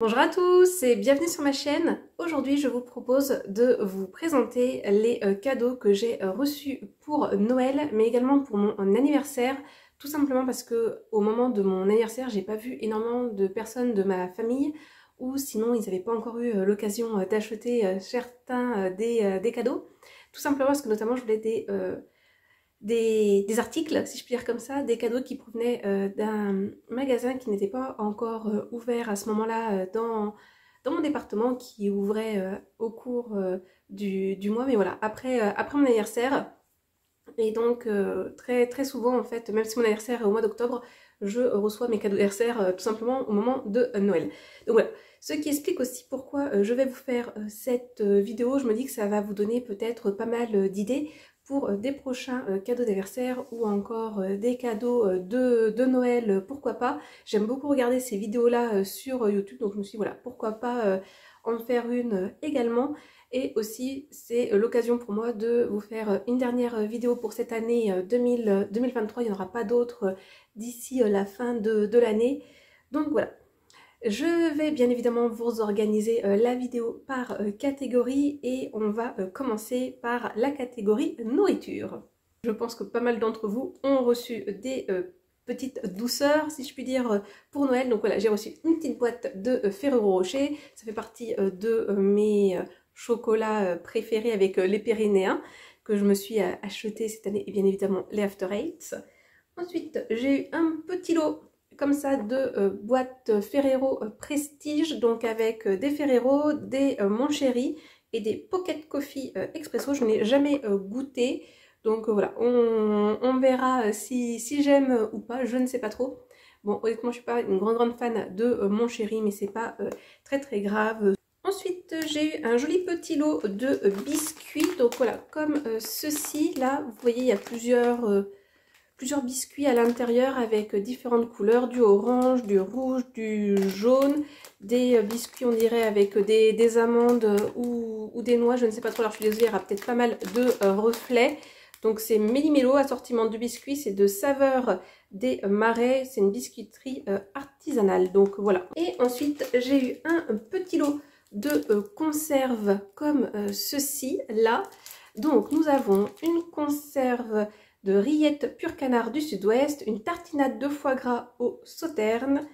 Bonjour à tous et bienvenue sur ma chaîne. Aujourd'hui, je vous propose de vous présenter les cadeaux que j'ai reçus pour Noël, mais également pour mon anniversaire. Tout simplement parce que au moment de mon anniversaire, j'ai pas vu énormément de personnes de ma famille, ou sinon ils n'avaient pas encore eu l'occasion d'acheter certains des cadeaux. Tout simplement parce que notamment je voulais des articles, si je puis dire comme ça, des cadeaux qui provenaient d'un magasin qui n'était pas encore ouvert à ce moment-là dans mon département, qui ouvrait au cours du mois, mais voilà, après mon anniversaire. Et donc très souvent en fait, même si mon anniversaire est au mois d'octobre, je reçois mes cadeaux d'anniversaire tout simplement au moment de Noël. Donc voilà, ce qui explique aussi pourquoi je vais vous faire cette vidéo. Je me dis que ça va vous donner peut-être pas mal d'idées pour des prochains cadeaux d'anniversaire ou encore des cadeaux de Noël, pourquoi pas. J'aime beaucoup regarder ces vidéos-là sur YouTube, donc je me suis dit voilà, pourquoi pas en faire une également. Et aussi, c'est l'occasion pour moi de vous faire une dernière vidéo pour cette année 2023. Il n'y en aura pas d'autres d'ici la fin de l'année. Donc voilà. Je vais bien évidemment vous organiser la vidéo par catégorie et on va commencer par la catégorie nourriture. Je pense que pas mal d'entre vous ont reçu des petites douceurs, si je puis dire, pour Noël. Donc voilà, j'ai reçu une petite boîte de Ferrero Rocher. Ça fait partie de mes chocolats préférés avec les Pyrénéens que je me suis acheté cette année, et bien évidemment les After Eights. Ensuite, j'ai eu un petit lot comme ça de boîtes Ferrero Prestige, donc avec des Ferrero, des Mon Chéri et des Pocket Coffee Expresso. Je n'ai jamais goûté, donc voilà, on verra si j'aime ou pas, je ne sais pas trop. Bon, honnêtement, je suis pas une grande fan de Mon Chéri, mais c'est pas très grave. Ensuite, j'ai eu un joli petit lot de biscuits, donc voilà, comme ceci, là, vous voyez, il y a plusieurs biscuits à l'intérieur avec différentes couleurs, du orange, du rouge, du jaune, des biscuits on dirait avec des amandes ou des noix, je ne sais pas trop, alors je suis désolée, il y aura peut-être pas mal de reflets. Donc c'est Méli-Mélo, assortiment de biscuits, c'est de Saveur des Marais, c'est une biscuiterie artisanale, donc voilà. Et ensuite j'ai eu un petit lot de conserves comme ceci là. Donc nous avons une conserve de rillettes pur canard du sud-ouest, une tartinade de foie gras au sauterne,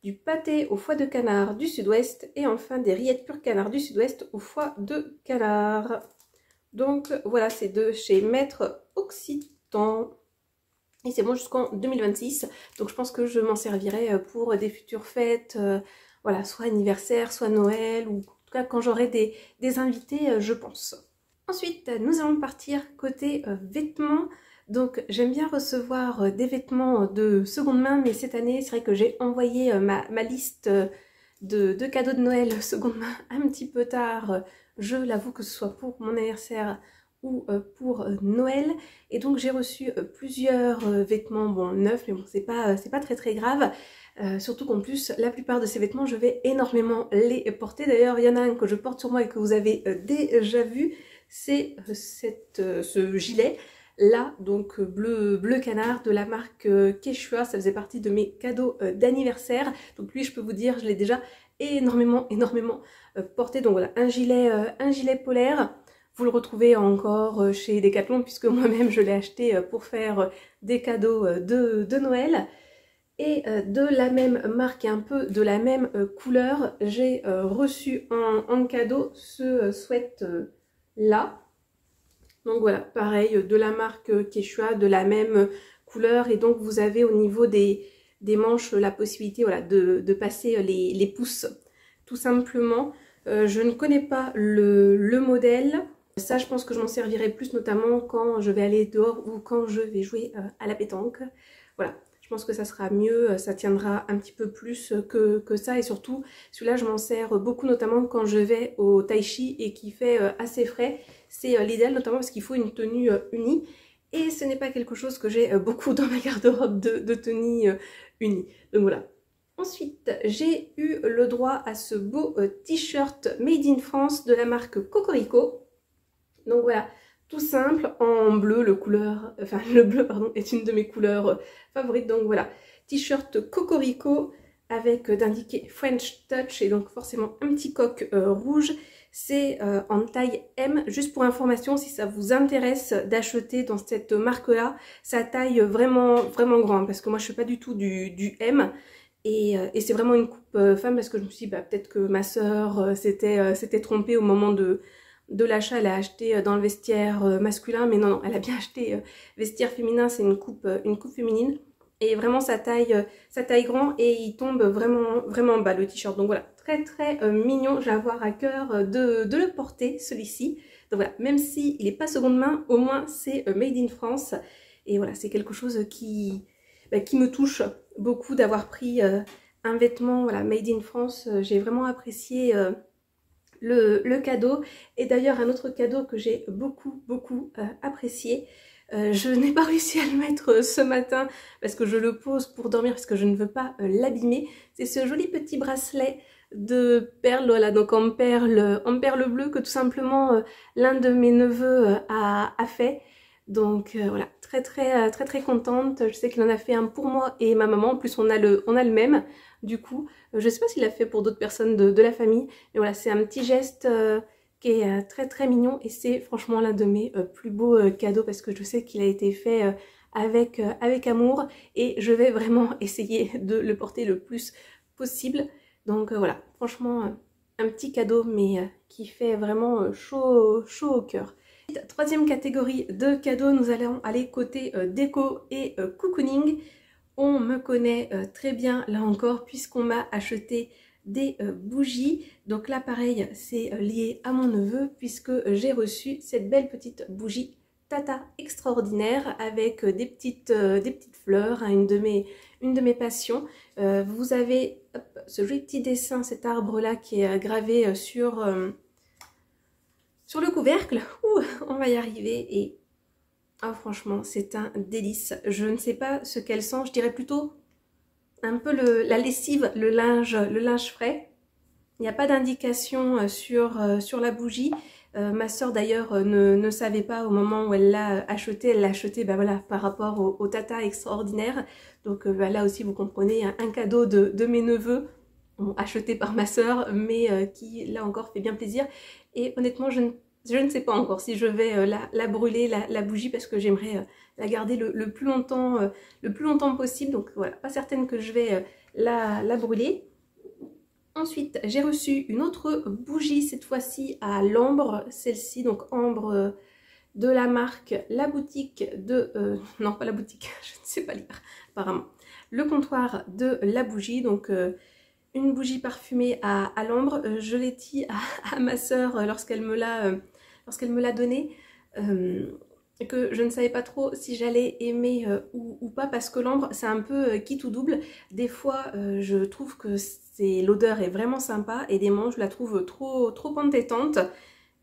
du pâté au foie de canard du sud-ouest et enfin des rillettes pur canard du sud-ouest au foie de canard. Donc voilà, c'est de chez Maître Occitan. Et c'est bon jusqu'en 2026, donc je pense que je m'en servirai pour des futures fêtes, voilà, soit anniversaire, soit Noël, ou en tout cas quand j'aurai des invités, je pense. Ensuite, nous allons partir côté vêtements. Donc j'aime bien recevoir des vêtements de seconde main, mais cette année c'est vrai que j'ai envoyé ma liste de cadeaux de Noël seconde main un petit peu tard. Je l'avoue, que ce soit pour mon anniversaire ou pour Noël. Et donc j'ai reçu plusieurs vêtements, bon neufs, mais bon c'est pas très grave. Surtout qu'en plus la plupart de ces vêtements je vais énormément les porter. D'ailleurs il y en a un que je porte sur moi et que vous avez déjà vu, c'est ce gilet là, donc bleu canard de la marque Quechua. Ça faisait partie de mes cadeaux d'anniversaire, donc lui je peux vous dire je l'ai déjà énormément porté. Donc voilà, un gilet polaire. Vous le retrouvez encore chez Decathlon puisque moi-même je l'ai acheté pour faire des cadeaux de Noël. Et de la même marque et un peu de la même couleur, j'ai reçu en cadeau ce sweat là. Donc voilà, pareil, de la marque Quechua, de la même couleur. Et donc vous avez au niveau des manches la possibilité, voilà, de passer les pouces tout simplement. Je ne connais pas le modèle. Ça, je pense que je m'en servirai plus notamment quand je vais aller dehors ou quand je vais jouer à la pétanque. Voilà, je pense que ça sera mieux, ça tiendra un petit peu plus que ça. Et surtout, celui-là, je m'en sers beaucoup notamment quand je vais au tai chi et qui fait assez frais. C'est l'idéal notamment parce qu'il faut une tenue unie. Et ce n'est pas quelque chose que j'ai beaucoup dans ma garde-robe de tenue unie. Donc voilà. Ensuite, j'ai eu le droit à ce beau t-shirt Made in France de la marque Cocorico. Donc voilà, tout simple, en bleu, le bleu pardon, est une de mes couleurs favorites. Donc voilà, t-shirt Cocorico avec d'indiquer French Touch et donc forcément un petit coq rouge. C'est en taille M, juste pour information si ça vous intéresse d'acheter dans cette marque là, ça taille vraiment grand parce que moi je suis pas du tout du M et c'est vraiment une coupe femme parce que je me suis dit bah, peut-être que ma soeur s'était trompée au moment de l'achat, elle a acheté dans le vestiaire masculin, mais non, elle a bien acheté vestiaire féminin, c'est une coupe féminine. Et vraiment ça taille grand et il tombe vraiment bas le t-shirt. Donc voilà, très mignon, j'ai à avoir à cœur de le porter celui-ci. Donc voilà, même s'il n'est pas seconde main, au moins c'est made in France. Et voilà, c'est quelque chose qui me touche beaucoup d'avoir pris un vêtement voilà, made in France. J'ai vraiment apprécié le cadeau. Et d'ailleurs un autre cadeau que j'ai beaucoup apprécié. Je n'ai pas réussi à le mettre ce matin parce que je le pose pour dormir parce que je ne veux pas l'abîmer. C'est ce joli petit bracelet de perles, voilà, donc en perle bleue que tout simplement l'un de mes neveux a fait. Donc voilà, très contente. Je sais qu'il en a fait un pour moi et ma maman. En plus on a le même. Du coup, je sais pas s'il l'a fait pour d'autres personnes de la famille. Mais voilà, c'est un petit geste qui est très mignon et c'est franchement l'un de mes plus beaux cadeaux parce que je sais qu'il a été fait avec amour et je vais vraiment essayer de le porter le plus possible. Donc voilà, franchement un petit cadeau mais qui fait vraiment chaud au cœur. Troisième catégorie de cadeaux, nous allons aller côté déco et cocooning. On me connaît très bien là encore puisqu'on m'a acheté des bougies. Donc là pareil c'est lié à mon neveu puisque j'ai reçu cette belle petite bougie Tata extraordinaire avec des petites fleurs, hein, une de mes passions. Vous avez hop, ce joli petit dessin, cet arbre là qui est gravé sur le couvercle. Ouh, on va y arriver et oh, franchement c'est un délice. Je ne sais pas ce qu'elle sent, je dirais plutôt un peu la lessive, le linge frais. Il n'y a pas d'indication sur la bougie. Ma soeur d'ailleurs ne savait pas au moment où elle l'a acheté. Elle l'a acheté bah, voilà, par rapport au Tata extraordinaire. Donc bah, là aussi vous comprenez, un cadeau de mes neveux, bon, acheté par ma soeur, mais qui là encore fait bien plaisir. Et honnêtement je ne sais pas encore si je vais la brûler, la bougie, parce que j'aimerais la garder le plus longtemps possible. Donc voilà, pas certaine que je vais la brûler. Ensuite, j'ai reçu une autre bougie, cette fois-ci à l'ambre, celle-ci, donc ambre de la marque La Boutique de... non, pas La Boutique, je ne sais pas lire, apparemment. Le comptoir de la bougie, donc une bougie parfumée à l'ambre. Je l'ai dit à ma soeur lorsqu'elle me l'a donnée. Que je ne savais pas trop si j'allais aimer ou pas parce que l'ambre c'est un peu qui tout double. Des fois je trouve que l'odeur est vraiment sympa et des moments je la trouve trop entêtante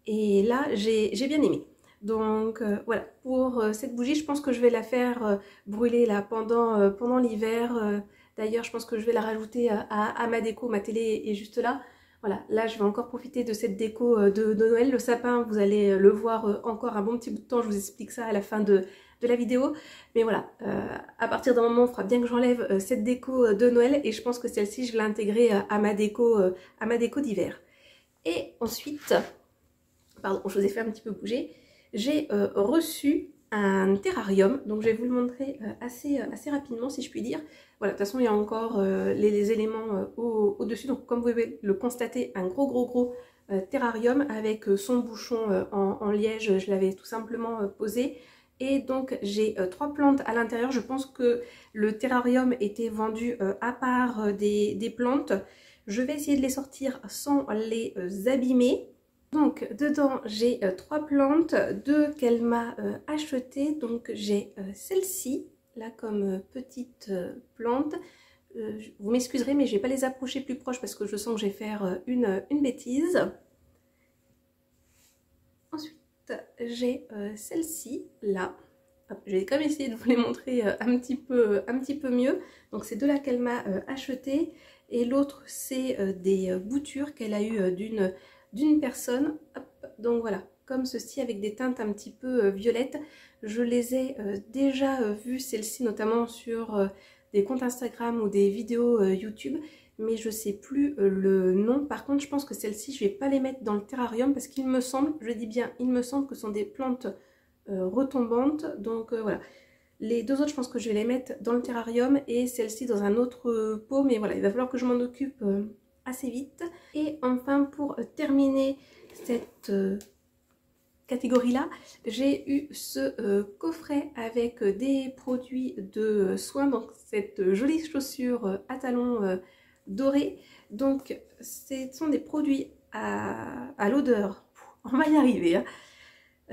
et là j'ai bien aimé. Donc voilà, pour cette bougie je pense que je vais la faire brûler là pendant l'hiver. D'ailleurs je pense que je vais la rajouter à ma déco, ma télé est juste là. Voilà, là je vais encore profiter de cette déco de Noël. Le sapin, vous allez le voir encore un bon petit bout de temps, je vous explique ça à la fin de la vidéo. Mais voilà, à partir d'un moment, il faudra bien que j'enlève cette déco de Noël et je pense que celle-ci, je vais l'intégrer à ma déco d'hiver. Et ensuite, pardon, je vous ai fait un petit peu bouger, j'ai reçu un terrarium, donc je vais vous le montrer assez rapidement si je puis dire. Voilà, de toute façon il y a encore les éléments au-dessus, donc comme vous pouvez le constater, un gros terrarium avec son bouchon en liège, je l'avais tout simplement posé. Et donc j'ai 3 plantes à l'intérieur. Je pense que le terrarium était vendu à part des plantes. Je vais essayer de les sortir sans les abîmer. Donc dedans j'ai 3 plantes, 2 qu'elle m'a achetées. Donc j'ai celle-ci là comme petite plante. Vous m'excuserez mais je vais pas les approcher plus proche parce que je sens que je vais faire une bêtise. Ensuite j'ai celle-ci là. Je vais quand même essayer de vous les montrer un petit peu mieux. Donc c'est 2 là qu'elle m'a acheté et l'autre c'est des boutures qu'elle a eu d'une personne. Hop. Donc voilà, comme ceci avec des teintes un petit peu violettes. Je les ai déjà vues, celles-ci notamment sur des comptes Instagram ou des vidéos YouTube, mais je sais plus le nom. Par contre, je pense que celles-ci, je vais pas les mettre dans le terrarium parce qu'il me semble, je dis bien, il me semble que ce sont des plantes retombantes. Donc voilà. Les deux autres, je pense que je vais les mettre dans le terrarium et celle-ci dans un autre pot. Mais voilà, il va falloir que je m'en occupe assez vite. Et enfin, pour terminer cette catégorie-là, j'ai eu ce coffret avec des produits de soins. Donc cette jolie chaussure à talons dorés. Donc ce sont des produits à l'odeur. On va y arriver. Hein.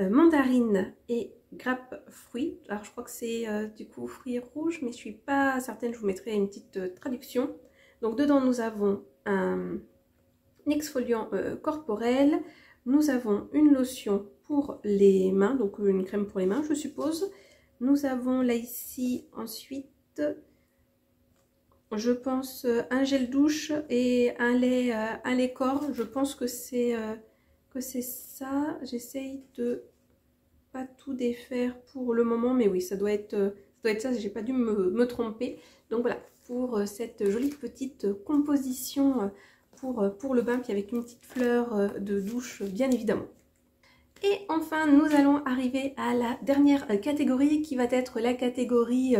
Mandarine et grappe fruits. Alors je crois que c'est du coup fruits rouges, mais je suis pas certaine, je vous mettrai une petite traduction. Donc dedans nous avons un exfoliant corporel, nous avons une lotion pour les mains, donc une crème pour les mains je suppose. Nous avons là ici ensuite, je pense, un gel douche et un lait corps. Je pense que c'est ça. J'essaye de pas tout défaire pour le moment, mais oui, ça doit être ça, j'ai pas dû me tromper. Donc voilà, pour cette jolie petite composition pour le bain, puis avec une petite fleur de douche, bien évidemment. Et enfin, nous allons arriver à la dernière catégorie, qui va être la catégorie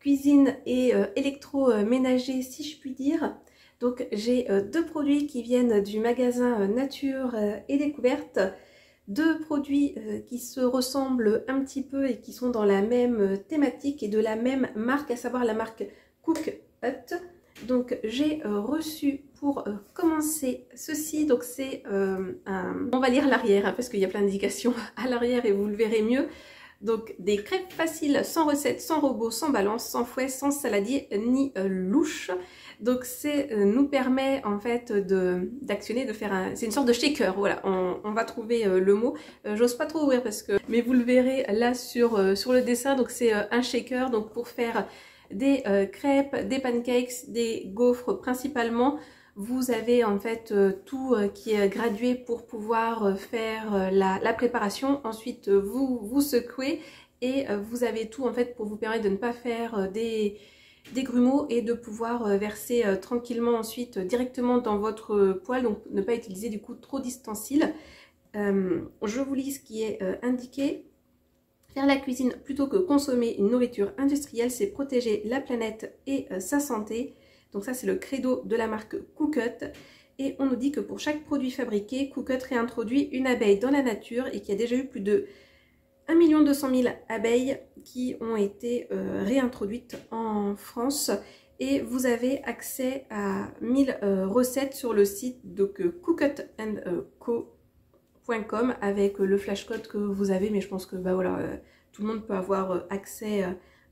cuisine et électroménager, si je puis dire. Donc j'ai deux produits qui viennent du magasin Nature et Découverte. Deux produits qui se ressemblent un petit peu et qui sont dans la même thématique et de la même marque, à savoir la marque Cook Hut. Donc j'ai reçu pour commencer ceci, donc c'est on va lire l'arrière hein, parce qu'il y a plein d'indications à l'arrière et vous le verrez mieux. Donc des crêpes faciles, sans recette, sans robot, sans balance, sans fouet, sans saladier ni louche. Donc c'est nous permet en fait d'actionner, de faire un... C'est une sorte de shaker, voilà, on va trouver le mot. J'ose pas trop ouvrir parce que... Mais vous le verrez là sur le dessin, donc c'est un shaker donc pour faire des crêpes, des pancakes, des gaufres principalement. Vous avez en fait tout qui est gradué pour pouvoir faire la préparation. Ensuite vous secouez et vous avez tout en fait pour vous permettre de ne pas faire des grumeaux et de pouvoir verser tranquillement ensuite directement dans votre poêle, donc ne pas utiliser du coup trop d'ustensiles. Je vous lis ce qui est indiqué. Faire la cuisine plutôt que consommer une nourriture industrielle, c'est protéger la planète et sa santé. Donc ça c'est le credo de la marque Cook Hut. Et on nous dit que pour chaque produit fabriqué, Cook Hut réintroduit une abeille dans la nature et qu'il y a déjà eu plus de 1 200 000 abeilles qui ont été réintroduites en France. Et vous avez accès à 1000 recettes sur le site donc cookutandco.com avec le flashcode que vous avez, mais je pense que bah voilà, tout le monde peut avoir accès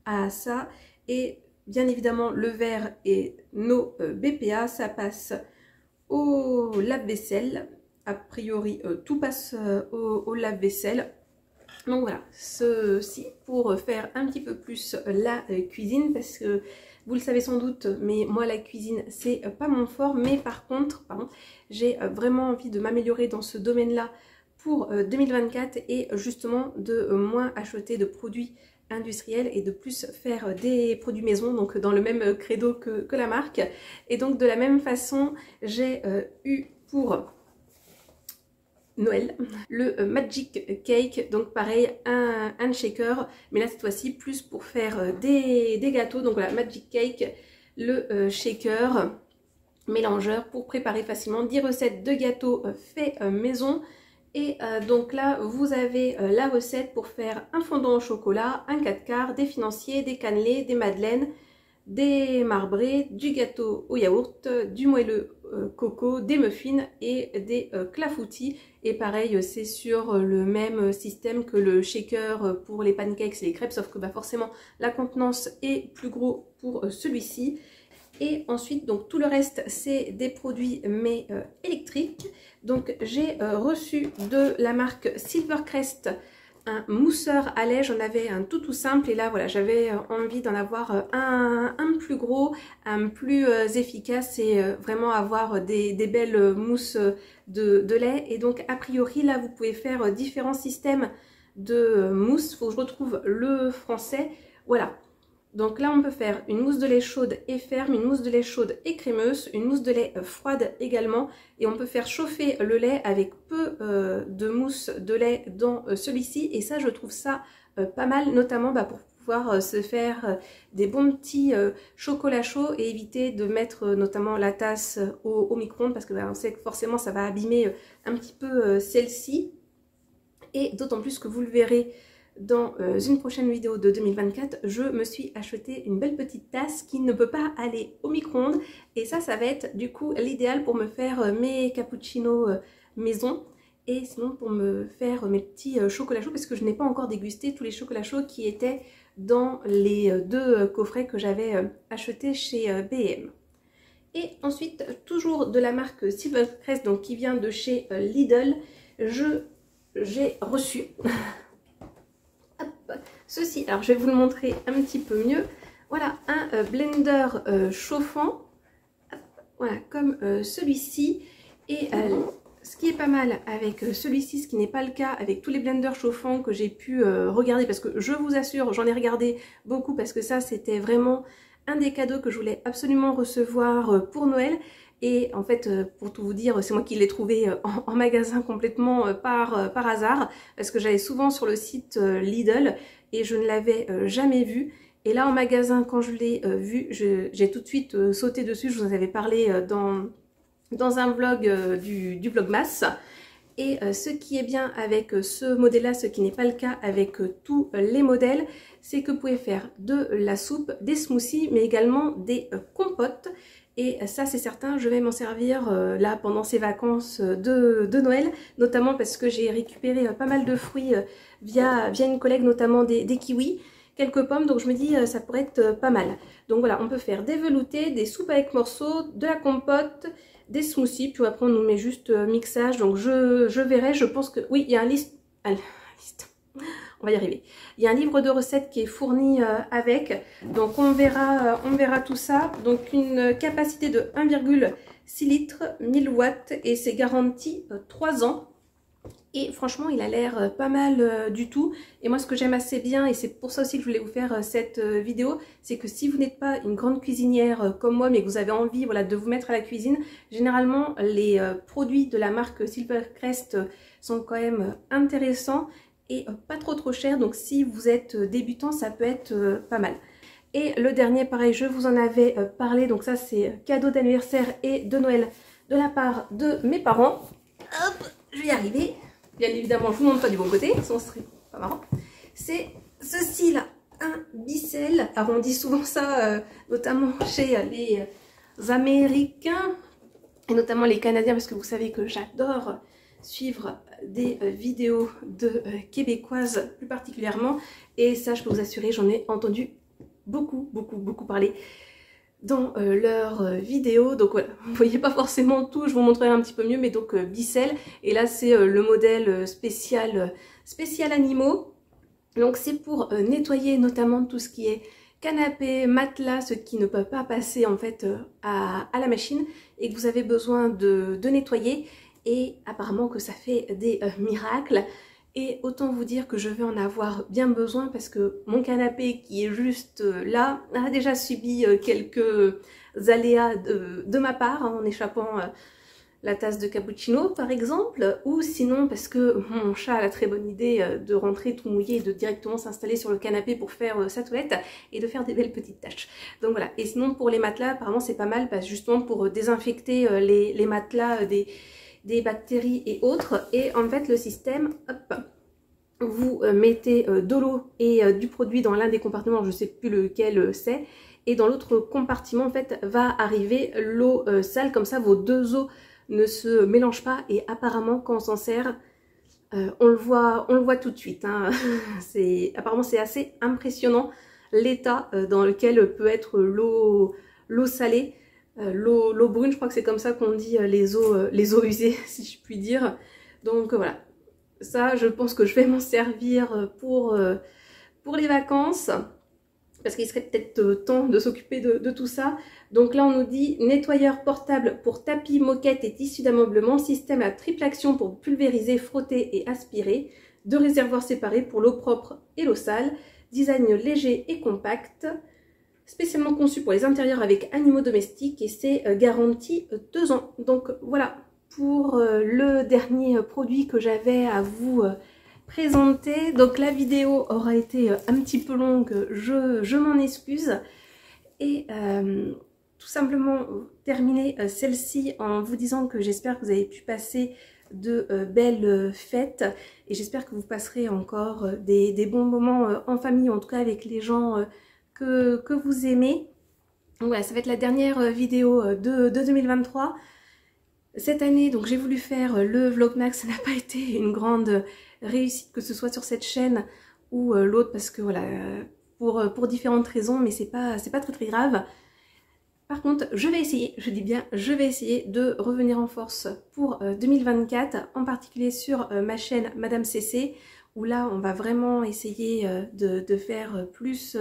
à ça. Et bien évidemment le verre et nos BPA, ça passe au lave-vaisselle. A priori tout passe au lave-vaisselle. Donc voilà, ceci pour faire un petit peu plus la cuisine, parce que vous le savez sans doute, mais moi la cuisine c'est pas mon fort, mais par contre, j'ai vraiment envie de m'améliorer dans ce domaine-là pour 2024 et justement de moins acheter de produits industriels et de plus faire des produits maison, donc dans le même credo que la marque. Et donc de la même façon, j'ai eu pour Noël, le Magic Cake, donc pareil, un shaker, mais là cette fois-ci plus pour faire des gâteaux. Donc voilà, Magic Cake, le shaker, mélangeur pour préparer facilement 10 recettes de gâteaux faits maison. Et donc là, vous avez la recette pour faire un fondant au chocolat, un 4 quarts, des financiers, des cannelés, des madeleines, des marbrés, du gâteau au yaourt, du moelleux coco, des muffins et des clafoutis. Et pareil, c'est sur le même système que le shaker pour les pancakes et les crêpes, sauf que bah, forcément la contenance est plus gros pour celui-ci. Et ensuite, donc tout le reste, c'est des produits mais électriques. Donc j'ai reçu de la marque Silvercrest un mousseur à lait. J'en avais un tout simple et là voilà, j'avais envie d'en avoir un plus gros, un plus efficace et vraiment avoir des belles mousses de lait. Et donc a priori là vous pouvez faire différents systèmes de mousse. Faut que je retrouve le français. Voilà. Donc là, on peut faire une mousse de lait chaude et ferme, une mousse de lait chaude et crémeuse, une mousse de lait froide également. Et on peut faire chauffer le lait avec peu de mousse de lait dans celui-ci. Et ça, je trouve ça pas mal, notamment pour pouvoir se faire des bons petits chocolats chauds et éviter de mettre notamment la tasse au micro-ondes parce que on sait que forcément ça va abîmer un petit peu celle-ci. Et d'autant plus que vous le verrez dans une prochaine vidéo de 2024, je me suis acheté une belle petite tasse qui ne peut pas aller au micro-ondes. Et ça va être du coup l'idéal pour me faire mes cappuccinos maison. Et sinon pour me faire mes petits chocolats chauds parce que je n'ai pas encore dégusté tous les chocolats chauds qui étaient dans les deux coffrets que j'avais achetés chez B&M. Et ensuite, toujours de la marque Silvercrest, donc qui vient de chez Lidl, j'ai reçu ceci. Alors je vais vous le montrer un petit peu mieux. Voilà, un blender chauffant, voilà, comme celui-ci. Et ce qui est pas mal avec celui-ci, ce qui n'est pas le cas avec tous les blenders chauffants que j'ai pu regarder, parce que je vous assure, j'en ai regardé beaucoup, parce que ça c'était vraiment un des cadeaux que je voulais absolument recevoir pour Noël. Et en fait, pour tout vous dire, c'est moi qui l'ai trouvé en magasin complètement par hasard, parce que j'allais souvent sur le site Lidl et je ne l'avais jamais vu. Et là en magasin, quand je l'ai vu, j'ai tout de suite sauté dessus. Je vous en avais parlé dans un vlog du Vlogmas. Et ce qui est bien avec ce modèle-là, ce qui n'est pas le cas avec tous les modèles, c'est que vous pouvez faire de la soupe, des smoothies, mais également des compotes. Et ça c'est certain, je vais m'en servir là pendant ces vacances de Noël, notamment parce que j'ai récupéré pas mal de fruits via une collègue, notamment des kiwis, quelques pommes, donc je me dis ça pourrait être pas mal. Donc voilà, on peut faire des veloutés, des soupes avec morceaux, de la compote, des smoothies, puis après on nous met juste mixage. Donc je verrai, je pense que oui, il y a un liste. On va y arriver. Il y a un livre de recettes qui est fourni avec, donc on verra tout ça. Donc une capacité de 1,6 litres, 1000 watts et c'est garanti 3 ans. Et franchement, il a l'air pas mal du tout. Et moi, ce que j'aime assez bien, et c'est pour ça aussi que je voulais vous faire cette vidéo, c'est que si vous n'êtes pas une grande cuisinière comme moi, mais que vous avez envie, voilà, de vous mettre à la cuisine, généralement, les produits de la marque Silvercrest sont quand même intéressants et pas trop cher. Donc, si vous êtes débutant, ça peut être pas mal. Et le dernier, pareil, je vous en avais parlé. Donc ça, c'est cadeau d'anniversaire et de Noël de la part de mes parents. Hop, je vais y arriver. Bien évidemment, je vous montre pas du bon côté, sinon ce serait pas marrant. C'est ceci là, un Bissell. Alors on dit souvent ça, notamment chez les Américains et notamment les Canadiens, parce que vous savez que j'adore suivre des vidéos de Québécoises plus particulièrement. Et ça, je peux vous assurer, j'en ai entendu beaucoup parler dans leurs vidéos. Donc voilà, vous voyez pas forcément tout, je vous montrerai un petit peu mieux, mais donc Bissell, et là c'est le modèle spécial animaux. Donc c'est pour nettoyer notamment tout ce qui est canapé, matelas, ce qui ne peut pas passer en fait à la machine et que vous avez besoin de nettoyer, et apparemment que ça fait des miracles. Et autant vous dire que je vais en avoir bien besoin parce que mon canapé qui est juste là a déjà subi quelques aléas de ma part, hein, en échappant la tasse de cappuccino par exemple, ou sinon parce que mon chat a la très bonne idée de rentrer tout mouillé et de directement s'installer sur le canapé pour faire sa toilette et de faire des belles petites taches. Donc voilà, et sinon pour les matelas apparemment c'est pas mal parce que justement pour désinfecter les matelas des bactéries et autres. Et en fait le système, hop, vous mettez de l'eau et du produit dans l'un des compartiments, je ne sais plus lequel c'est, et dans l'autre compartiment en fait va arriver l'eau sale, comme ça vos deux eaux ne se mélangent pas. Et apparemment quand on s'en sert, on le voit tout de suite, hein. Apparemment c'est assez impressionnant l'état dans lequel peut être l'eau salée. L'eau brune, je crois que c'est comme ça qu'on dit les eaux usées, si je puis dire. Donc voilà, ça je pense que je vais m'en servir pour les vacances, parce qu'il serait peut-être temps de s'occuper de tout ça. Donc là on nous dit nettoyeur portable pour tapis, moquette et tissu d'ameublement, système à triple action pour pulvériser, frotter et aspirer, 2 réservoirs séparés pour l'eau propre et l'eau sale, design léger et compact, spécialement conçu pour les intérieurs avec animaux domestiques et c'est garanti 2 ans. Donc voilà pour le dernier produit que j'avais à vous présenter. Donc la vidéo aura été un petit peu longue, je m'en excuse. Et tout simplement terminer celle-ci en vous disant que j'espère que vous avez pu passer de belles fêtes et j'espère que vous passerez encore des bons moments en famille, en tout cas avec les gens que vous aimez. Donc voilà, ça va être la dernière vidéo de 2023. Cette année, donc j'ai voulu faire le Vlogmax, ça n'a pas été une grande réussite, que ce soit sur cette chaîne ou l'autre, parce que voilà, pour différentes raisons, mais c'est pas très grave. Par contre, je vais essayer, je dis bien, je vais essayer de revenir en force pour 2024, en particulier sur ma chaîne Madame CC, où là on va vraiment essayer de faire plus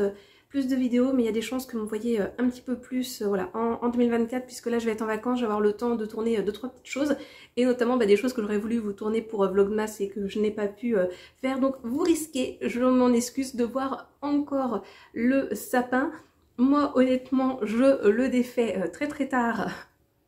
de vidéos, mais il y a des chances que vous me voyez un petit peu plus voilà, en 2024, puisque là je vais être en vacances, je vais avoir le temps de tourner 2-3 petites choses, et notamment des choses que j'aurais voulu vous tourner pour Vlogmas et que je n'ai pas pu faire. Donc vous risquez, je m'en excuse, de voir encore le sapin. Moi honnêtement je le défais très tard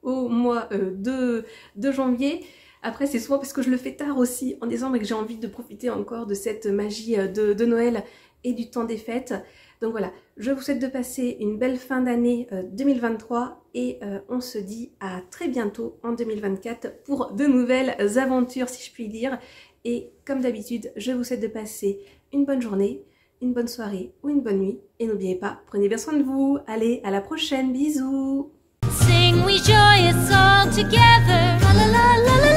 au mois de janvier. Après c'est souvent parce que je le fais tard aussi en décembre et que j'ai envie de profiter encore de cette magie de Noël et du temps des fêtes. Donc voilà, je vous souhaite de passer une belle fin d'année 2023 et on se dit à très bientôt en 2024 pour de nouvelles aventures si je puis dire. Et comme d'habitude, je vous souhaite de passer une bonne journée, une bonne soirée ou une bonne nuit. Et n'oubliez pas, prenez bien soin de vous. Allez, à la prochaine, bisous. Sing we joyous all together. La, la, la, la, la.